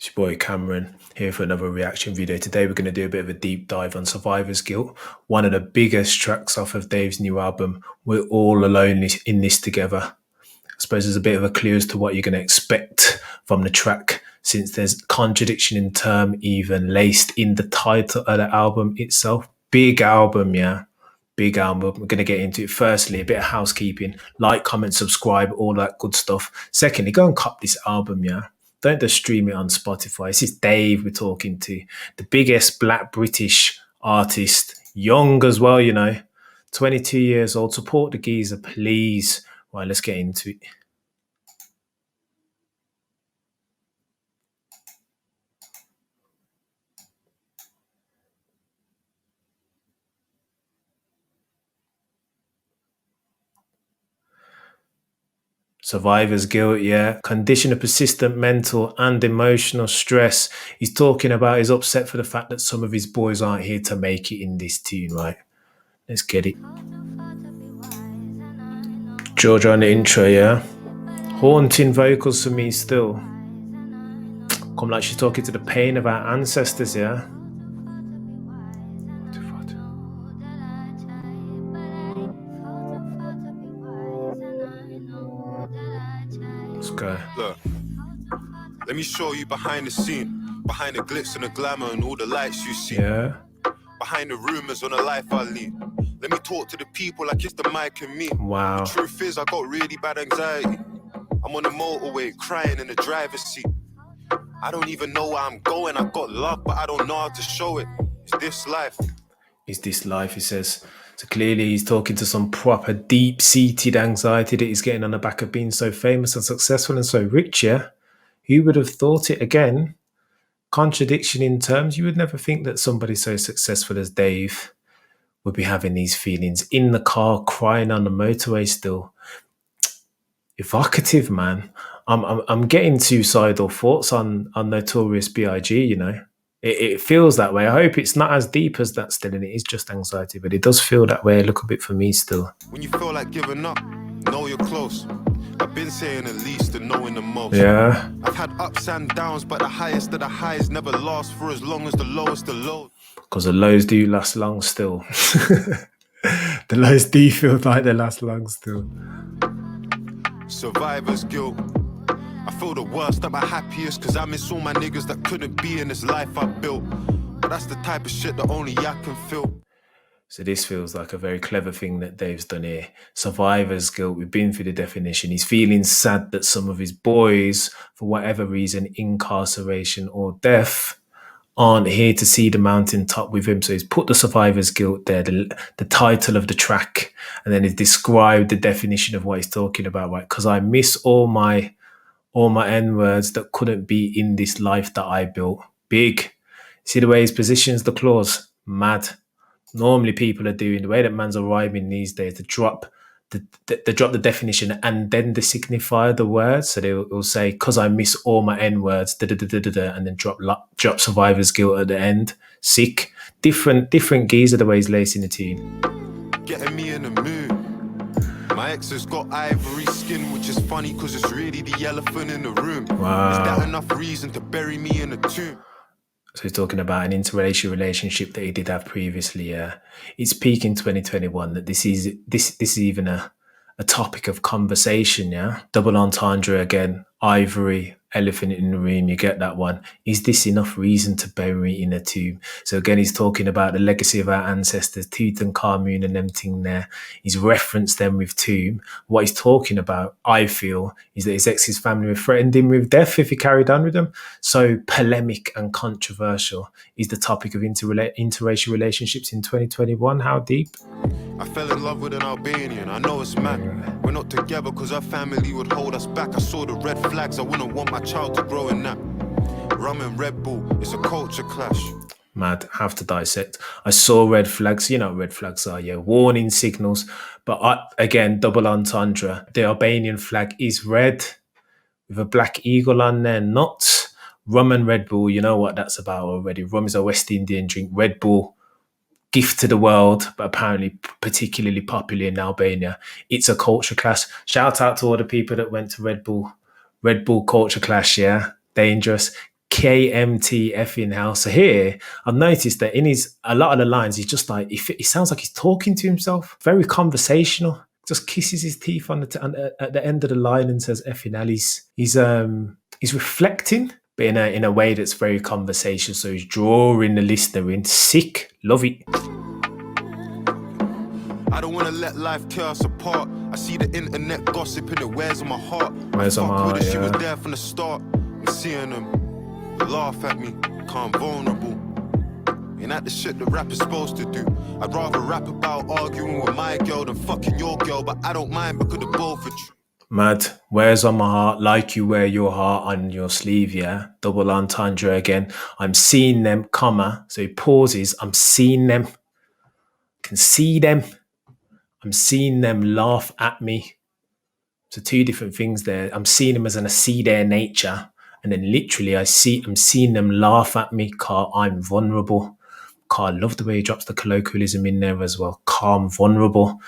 It's your boy Cameron here for another reaction video. Today we're going to do a bit of a deep dive on Survivor's Guilt, one of the biggest tracks off of Dave's new album. We're all alone in this together. I suppose there's a bit of a clue as to what you're going to expect from the track, since there's contradiction in term even laced in the title of the album itself. Big album, yeah. Big album. We're going to get into it. Firstly, a bit of housekeeping. Like, comment, subscribe, all that good stuff. Secondly, go and cop this album, yeah. Don't just stream it on Spotify. This is Dave we're talking to. The biggest black British artist. Young as well, 22 years old. Support the geezer, please. Right, let's get into it. Survivor's guilt, yeah. Condition of persistent mental and emotional stress. He's talking about he's upset for the fact that some of his boys aren't here to make it in this tune, right? Let's get it. Georgia on the intro, yeah. Haunting vocals for me still. Come like she's talking to the pain of our ancestors, yeah. Let's go. Look, let me show you behind the scene, behind the glitz and the glamour and all the lights you see. Yeah. Behind the rumors on the life I lead. Let me talk to the people like it's the mic and me. Wow. The truth is I got really bad anxiety. I'm on the motorway crying in the driver's seat. I don't even know where I'm going. I got love, but I don't know how to show it. It's this life. Is this life, he says. So clearly he's talking to some proper deep-seated anxiety that he's getting on the back of being so famous and successful and so rich, yeah? Who would have thought it again? Contradiction in terms. You would never think that somebody so successful as Dave would be having these feelings in the car, crying on the motorway still. Evocative, man. I'm getting suicidal thoughts on Notorious B.I.G., It feels that way. I hope it's not as deep as that still, and it is just anxiety, but it does feel that way a little bit for me still. When you feel like giving up, know you're close. I've been saying at least and knowing the most. Yeah. I've had ups and downs, but the highest of the highs never last for as long as the lowest of lows. Because the lows do last long still. The lows do feel like they last long still. Survivor's guilt. I feel the worst at my happiest because I miss all my niggas that couldn't be in this life I built. But that's the type of shit that only I can feel. So this feels like a very clever thing that Dave's done here. Survivor's guilt, we've been through the definition. He's feeling sad that some of his boys, for whatever reason, incarceration or death, aren't here to see the mountaintop with him. So he's put the survivor's guilt there, the title of the track, and then he's described the definition of what he's talking about, right? Because I miss all my N-words that couldn't be in this life that I built. Big. See the way he positions the clause? Mad. Normally people are doing, the way that man's are rhyming these days, to drop the definition and then the signifier, the words. So they'll say, because I miss all my N-words, and then drop survivor's guilt at the end. Sick. Different geezer the way he's lacing the tune. Getting me in the mood. My ex has got ivory skin, which is funny because it's really the elephant in the room. Wow. Is that enough reason to bury me in a tomb? So he's talking about an interracial relationship that he did have previously. It's peak in 2021 that this is even a topic of conversation, yeah? Double entendre again, ivory, elephant in the room, you get that one. Is this enough reason to bury me in a tomb? So again, he's talking about the legacy of our ancestors, Tutankhamun and them thing there. He's referenced them with tomb. What he's talking about, I feel, is that his ex's family were threatened him with death if he carried on with them. So polemic and controversial is the topic of interracial relationships in 2021. How deep? I fell in love with an Albanian, I know it's mad. We're not together because our family would hold us back. I saw the red flags, I wouldn't want my child to grow in that. Rum and Red Bull, it's a culture clash. Mad, have to dissect. I saw red flags, you know what red flags are, yeah, warning signals. But again, double entendre. The Albanian flag is red with a black eagle on there, not rum and Red Bull. You know what that's about already. Rum is a West Indian drink. Red Bull, gift to the world, but apparently particularly popular in Albania. It's a culture clash. Shout out to all the people that went to Red Bull culture clash, yeah? Dangerous. KMT effing hell. So here, I've noticed that in a lot of the lines, he's just like, he sounds like he's talking to himself. Very conversational. Just kisses his teeth at the end of the line and says effing hell. He's reflecting, but in a way that's very conversational. So he's drawing the listener in. Sick. Love it. I don't wanna let life tear us apart. I see the internet gossip and it wears on my heart. Wears on my heart, She was yeah. there from the start. I'm seeing them laugh at me, calm, vulnerable. Ain't that the shit that rap is supposed to do? I'd rather rap about arguing with my girl than fucking your girl, but I don't mind because the both are true. Mad. Wears on my heart like you wear your heart on your sleeve, yeah? Double entendre again. I'm seeing them, comma. So he pauses. I'm seeing them. Can see them. I'm seeing them laugh at me. So two different things there. I'm seeing them as I see their nature. And then literally I'm seeing them laugh at me. Car, I'm vulnerable. Car, I love the way he drops the colloquialism in there as well. Calm, vulnerable.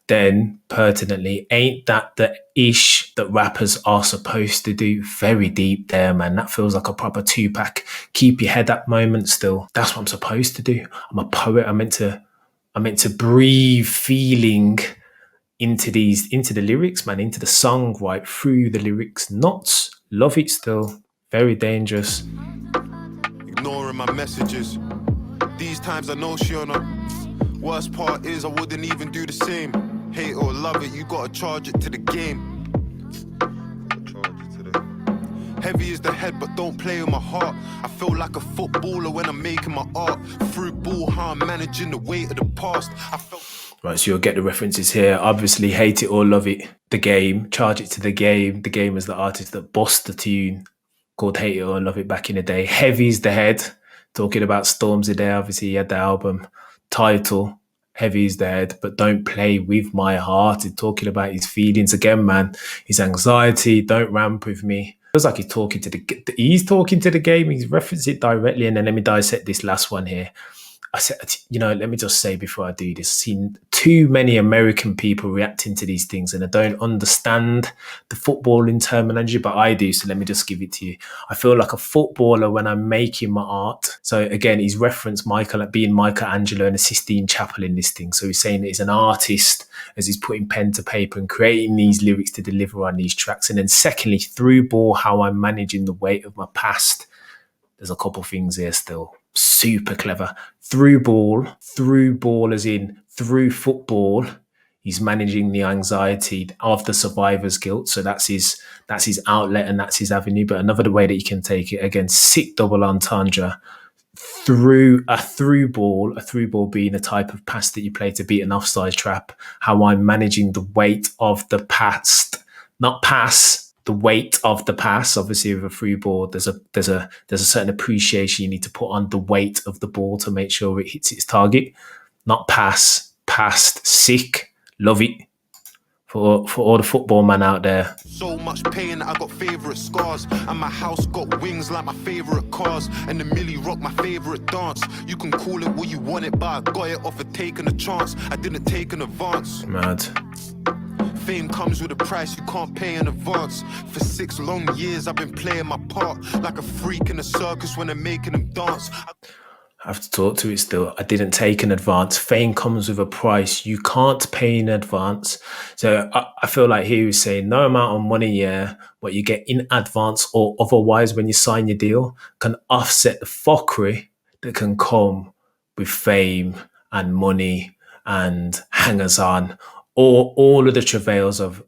Then pertinently, ain't that the ish that rappers are supposed to do? Very deep there, man. That feels like a proper 2-pack. Keep your head up moment still. That's what I'm supposed to do. I'm a poet. I'm meant to breathe feeling into the lyrics, man, into the song, right through the lyrics. Nuts. Love it still. Very dangerous. Ignoring my messages. These times I know she on her. Worst part is I wouldn't even do the same. Hate or love it, you gotta charge it to the game. Heavy is the head, but don't play with my heart. I feel like a footballer when I'm making my art. Through ball, how I'm managing the weight of the past. Right, so you'll get the references here. Obviously, hate it or love it. The Game, charge it to the Game. The Game was the artist that bossed the tune called Hate It or Love It back in the day. Heavy's the head, talking about Stormzy there. Obviously, he had the album title, Heavy's the Head, but don't play with my heart. He's talking about his feelings again, man. His anxiety, don't ramp with me. Feels like he's talking to the Game. He's referenced it directly. And then let me dissect this last one here. I said, let me just say before I do this, I've seen too many American people reacting to these things and I don't understand the footballing terminology, but I do. So let me just give it to you. I feel like a footballer when I'm making my art. So again, he's referenced being Michelangelo in the Sistine Chapel in this thing. So he's saying that he's an artist as he's putting pen to paper and creating these lyrics to deliver on these tracks. And then secondly, through ball, how I'm managing the weight of my past. There's a couple things here still. Super clever. Through ball as in through football, he's managing the anxiety of the survivor's guilt. So that's his outlet and that's his avenue. But another way that you can take it, again, sick double entendre. Through ball being a type of pass that you play to beat an offside trap, how I'm managing the weight of the past, not pass, the weight of the pass. Obviously with a through ball, there's a certain appreciation you need to put on the weight of the ball to make sure it hits its target. Not pass, passed, sick, love it. For all the football man out there. So much pain, I got favourite scars. And my house got wings like my favourite cars. And the Millie Rock, my favourite dance. You can call it what you want it, but I got it off of taking a chance. I didn't take an advance. Mad. Fame comes with a price you can't pay in advance. For 6 long years I've been playing my part like a freak in a circus when they're making them dance. I have to talk to it still. I didn't take an advance. Fame comes with a price. You can't pay in advance. So I feel like he was saying no amount of money, yeah, what you get in advance or otherwise when you sign your deal can offset the fuckery that can come with fame and money and hangers on. Or all of the travails of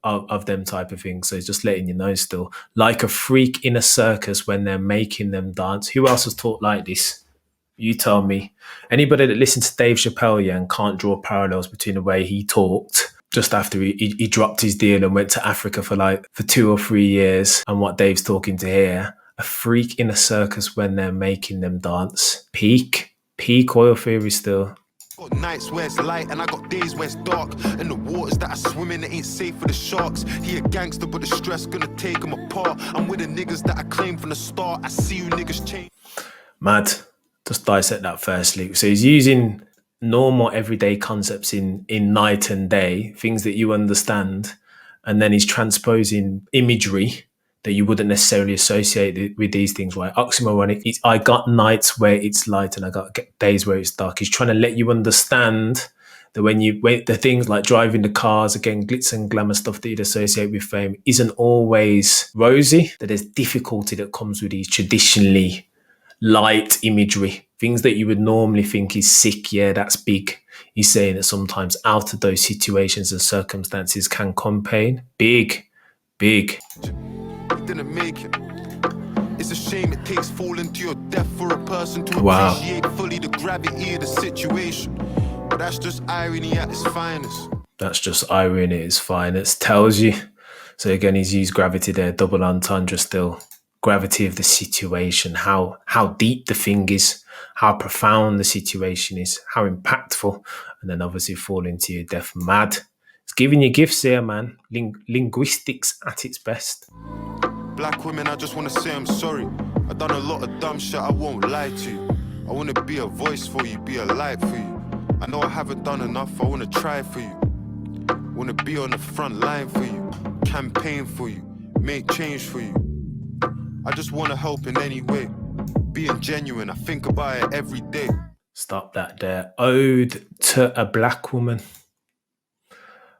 them type of things. So just letting you know still. Like a freak in a circus when they're making them dance. Who else has talked like this? You tell me. Anybody that listens to Dave Chappelle, yeah, and can't draw parallels between the way he talked just after he dropped his deal and went to Africa for 2 or 3 years and what Dave's talking to here. A freak in a circus when they're making them dance. Peak oil theory still. Got nights where it's light and I got days where it's dark. And the waters that I swim in, it ain't safe for the sharks. He a gangster, but the stress gonna take him apart. I'm with the niggas that I claim from the start. I see you niggas change. Mad. Just dissect that firstly. So he's using normal everyday concepts in night and day, things that you understand, and then he's transposing imagery that you wouldn't necessarily associate with these things, right? Oxymoronic. I got nights where it's light and I got days where it's dark. He's trying to let you understand that when the things like driving the cars, again, glitz and glamour stuff that you'd associate with fame isn't always rosy, that there's difficulty that comes with these traditionally light imagery, things that you would normally think is sick. Yeah, that's big. He's saying that sometimes out of those situations and circumstances can come pain. Big. He didn't make it. It's a shame it takes falling to your death for a person to appreciate fully the gravity of the situation. But that's just irony at its finest. That's just irony at its finest. Tells you. So again, he's used gravity there, double entendre still. Gravity of the situation, how deep the thing is, how profound the situation is, how impactful, and then obviously falling to your death. Mad. It's giving you gifts here, man. Linguistics at its best. Black women, I just want to say I'm sorry. I've done a lot of dumb shit, I won't lie to you. I want to be a voice for you, be a light for you. I know I haven't done enough, I want to try for you. I want to be on the front line for you, campaign for you, make change for you. I just want to help in any way. Being genuine, I think about it every day. Stop that there. Ode to a black woman.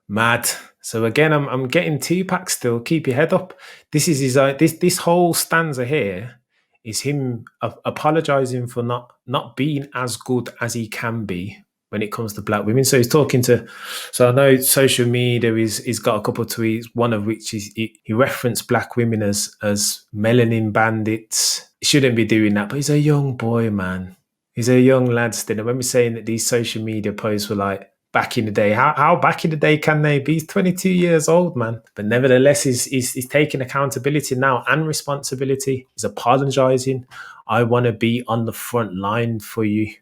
Mad. So again, I'm getting Tupac still. Keep your head up. This is his this whole stanza here is him apologizing for not being as good as he can be when it comes to black women. So he's talking to, so I know social media he's got a couple of tweets, one of which is he referenced black women as melanin bandits. He shouldn't be doing that, but he's a young boy, man. He's a young lad still. And when we're saying that these social media posts were like back in the day, how back in the day can they be? He's 22 years old, man. But nevertheless, he's taking accountability now and responsibility. He's apologizing. I want to be on the front line for you,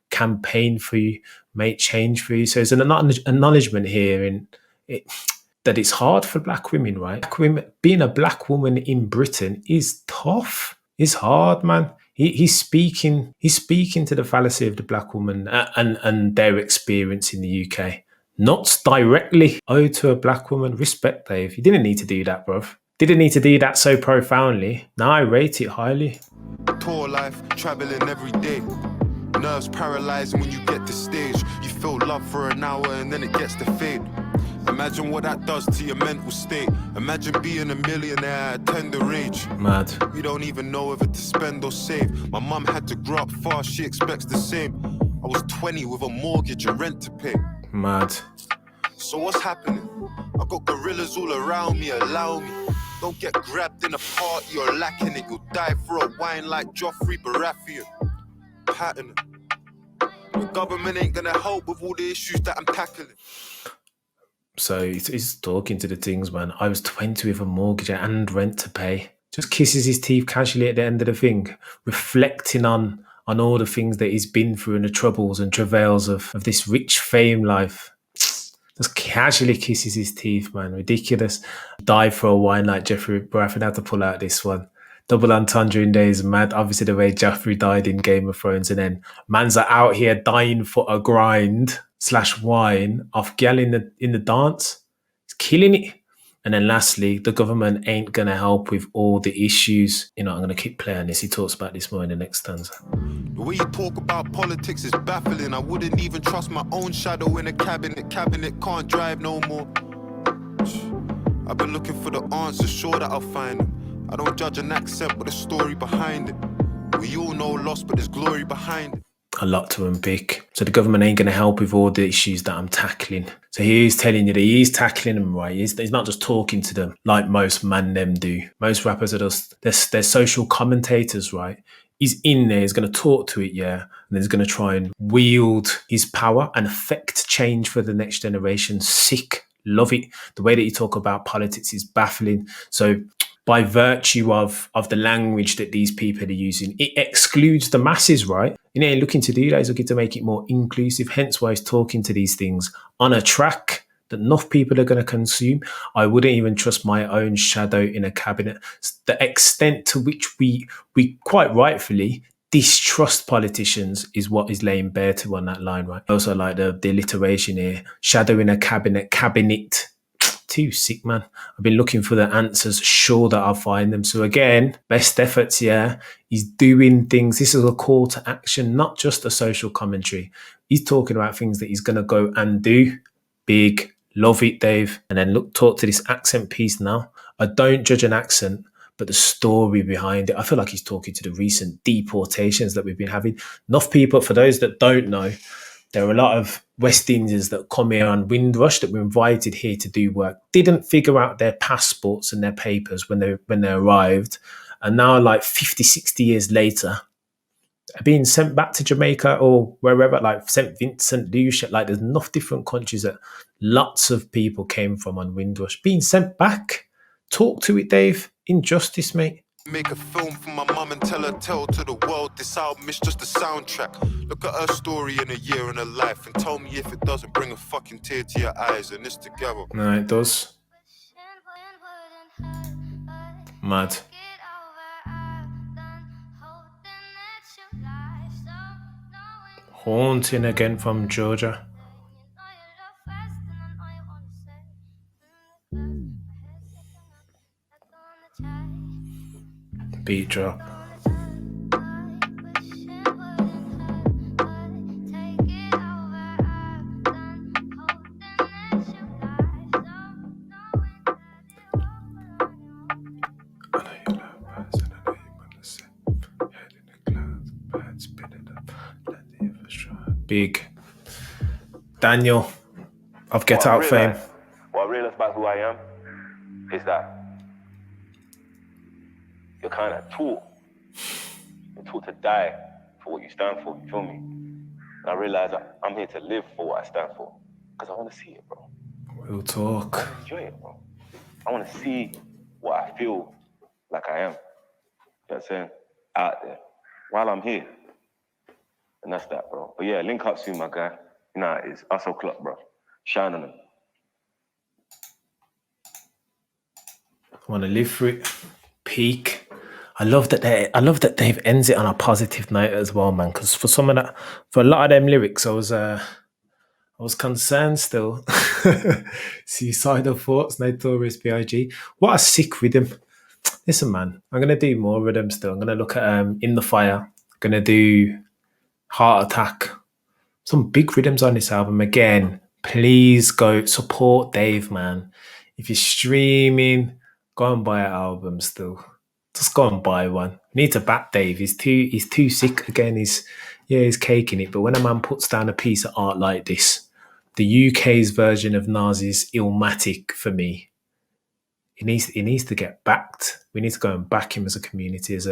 campaign for you, make change for you. So there's an acknowledgement here that it's hard for black women, right? Being a black woman in Britain is tough. It's hard, man. He's speaking to the fallacy of the black woman and their experience in the UK. Not directly owed to a black woman. Respect, Dave. You didn't need to do that, bruv. Didn't need to do that so profoundly. Now I rate it highly. Tour life, traveling every day. Nerves paralyzing when you get to stage. You feel love for an hour and then it gets to fade. Imagine what that does to your mental state. Imagine being a millionaire at tender age. Mad. We don't even know whether to spend or save. My mum had to grow up fast, she expects the same. I was 20 with a mortgage and rent to pay. Mad. So what's happening? I got gorillas all around me, allow me. Don't get grabbed in a party or lacking it. You'll die for a wine like Joffrey Baratheon. Pattern. The government ain't gonna help with all the issues that I'm tackling. So he's talking to the things, man. I was 20 with a mortgage and rent to pay. Just kisses his teeth casually at the end of the thing, reflecting on all the things that he's been through and the troubles and travails of this rich fame life. Just casually kisses his teeth, man. Ridiculous. Die for a wine like Joffrey Baratheon. Had to pull out this one. Double entendre in days, mad. Obviously the way Joffrey died in Game of Thrones, and then man's are out here dying for a grind / wine off gal in the dance. It's killing it. And then lastly, the government ain't gonna help with all the issues. You know, I'm gonna keep playing this. He talks about this more in the next stanza. The way you talk about politics is baffling. I wouldn't even trust my own shadow in a cabinet. Cabinet can't drive no more. I've been looking for the answers, sure that I'll find them. I don't judge an accent, but the story behind it. We all know loss, but there's glory behind it. A lot to unpick. So the government ain't going to help with all the issues that I'm tackling. So he's telling you that he's tackling them, right? He's not just talking to them like most man them do. Most rappers are just, they're social commentators, right? He's in there, he's going to talk to it, yeah, and then he's going to try and wield his power and affect change for the next generation. Sick. Love it. The way that you talk about politics is baffling. So by virtue of the language that these people are using, it excludes the masses, right? You know, looking to do that, he's looking to make it more inclusive, hence why he's talking to these things on a track that enough people are going to consume. I wouldn't even trust my own shadow in a cabinet. The extent to which we quite rightfully distrust politicians is what is laying bare to on that line, right? Also like the alliteration here, shadow in a cabinet, too sick, man. I've been looking for the answers, sure that I'll find them. So again, best efforts, yeah. He's doing things. This is a call to action, not just a social commentary. He's talking about things that he's going to go and do. Big. Love it, Dave. And then look, talk to this accent piece now. I don't judge an accent, but the story behind it. I feel like he's talking to the recent deportations that we've been having. Enough people, for those that don't know, there are a lot of West Indians that come here on Windrush that were invited here to do work, didn't figure out their passports and their papers when they arrived. And now, like 50, 60 years later, are being sent back to Jamaica or wherever, like St. Vincent, Lucia, like there's enough different countries that lots of people came from on Windrush, being sent back. Talk to it, Dave. Injustice, mate. Make a film for my mum and tell her tale to the world. This album is just a soundtrack. Look at her story in a year in her life and tell me if it doesn't bring a fucking tear to your eyes. And it's together. No, it does. Mad. Haunting again from Georgia. Beat drop. Big. Daniel of Get Out fame. What I realised about who I am is that you're kind of taught. You're taught to die for what you stand for, you feel me? And I realised that I'm here to live for what I stand for. Because I want to see it, bro. We'll talk. I wanna enjoy it, bro. I want to see what I feel like I am. You know what I'm saying? Out there. While I'm here. And that's that, bro. But yeah, link up soon, my guy. You know how it is. Us o'clock, bro. Shine on them. I want to live through it. Peak. I love that Dave ends it on a positive note as well, man. Because for a lot of them lyrics, I was concerned still. Suicidal Thoughts, Notorious B.I.G. What a sick rhythm. Listen, man, I'm gonna do more rhythm still. I'm gonna look at In the Fire. I'm gonna do Heart Attack. Some big rhythms on this album. Again, please go support Dave, man. If you're streaming, go and buy an album still. Just go and buy one. Need to back Dave. He's too sick. Again, he's caking it. But when a man puts down a piece of art like this, the UK's version of Nas's Illmatic for me, he needs to get backed. We need to go and back him as a community, as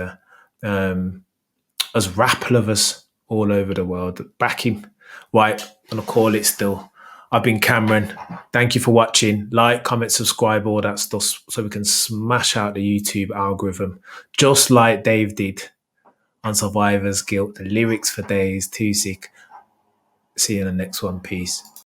rap lovers all over the world. Back him. Right, I'm gonna call it still. I've been Cameron. Thank you for watching. Like, comment, subscribe, all that stuff, so we can smash out the YouTube algorithm, just like Dave did on Survivor's Guilt. The lyrics for days, too sick. See you in the next one. Peace.